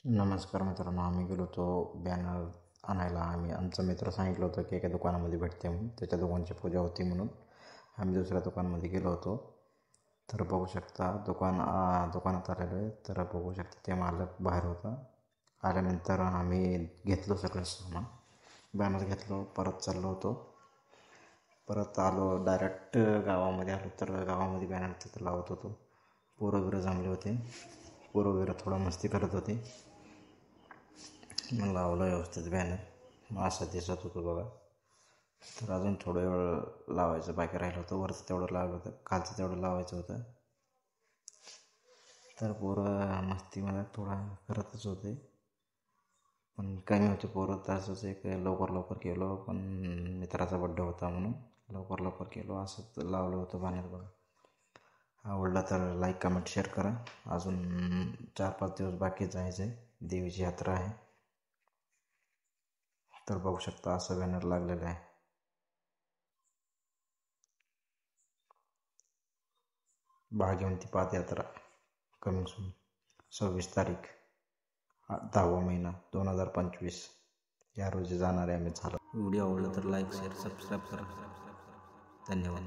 नमस्कार मित्रांनो, आम्ही गेलो होतो बॅनर आणायला. आमचा मित्र सांगितलं होतं की एका दुकानामध्ये भेटते म्हणून. त्याच्या दुकानाची पूजा होती म्हणून आम्ही दुसऱ्या दुकानामध्ये गेलो होतो. तर बघू शकता दुकानात आलेलो आहे. तर बघू शकता ते मालक बाहेर होता. आल्यानंतर आम्ही घेतलं सगळं सामान, बॅनर घेतलो, परत चाललो होतो. परत आलो, डायरेक्ट गावामध्ये आलो. तर गावामध्ये बॅनर तिथं लावत होतो. पोरं जमले होते. पोरं थोडं मस्ती करत होते. लावलं व्यवस्थित बॅनर, असं दिसत होतं बघा. तर अजून थोडं वेळ लावायचं बाकी राहिलं होतं. वरचं तेवढं लावलं होतं, खालचं तेवढं लावायचं होतं. तर पोरं मस्तीमध्ये थोडा करतच होते, पण कमी होते पोरं. तसंच एक लवकर केलो, पण मित्राचा बड्डे होता म्हणून लवकर केलो. असंच लावलं होतं बॅनर बघा. आवडला तर लाईक, कमेंट, शेअर करा. अजून 4-5 दिवस बाकी जायचं आहे, देवीची यात्रा आहे. तर बघू शकता असं बॅनर लागलेलं आहे. भाग्यवंती पादयात्रा कमिंग सून, 26 तारीख 10वा महिना 2025 या रोजी जाणार आहे आम्ही. झालं व्हिडिओ आवडला तर लाईक, शेअर, सबस्क्राईब करा. धन्यवाद.